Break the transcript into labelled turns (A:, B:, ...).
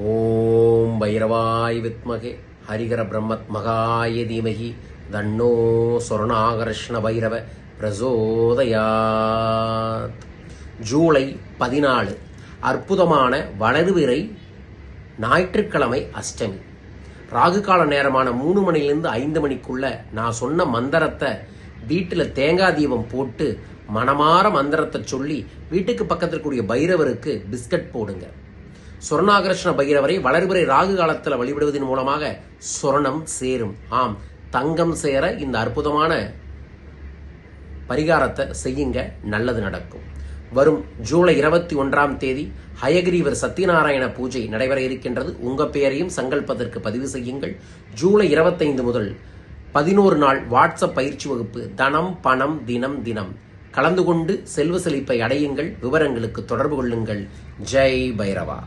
A: ஓம் பைரவாய் வித்மகே ஹரிகர பிரம்மத்மகாய தீமகி தன்னோ சொர்ணாகர்ஷ்ண பைரவ பிரசோதயாத். ஜூலை 14 அற்புதமான வளர்பிறை ஞாயிற்றுக்கிழமை அஷ்டமி. ராகு கால நேரமான 3 மணிலிருந்து 5 மணிக்குள்ள நான் சொன்ன மந்திரத்தை வீட்டில் தேங்காய் தீபம் போட்டு மனமாற மந்திரத்தை சொல்லி வீட்டுக்கு பக்கத்தில் கூடிய பைரவருக்கு பிஸ்கட் போடுங்க. சொர்ணாகர்ஷ்ண பைரவரை வளர்பிறை ராகு காலத்தில் வழிபடுவதன் மூலமாக சொர்ணம் சேரும். ஆம், தங்கம் சேர இந்த அற்புதமான பரிகாரத்தை செய்யுங்க, நல்லது நடக்கும். வரும் ஜூலை 21ஆம் தேதி ஹயகிரீவர் சத்யநாராயண பூஜை நடைபெற இருக்கின்றது. உங்க பெயரையும் சங்கல்பதற்கு பதிவு செய்யுங்கள். ஜூலை 25 முதல் 11 நாள் வாட்ஸ்அப் பயிற்சி வகுப்பு தனம் பணம் தினம் தினம் கலந்து கொண்டு செல்வ செழிப்பை அடையுங்கள். விவரங்களுக்கு தொடர்பு கொள்ளுங்கள். ஜெய் பைரவா.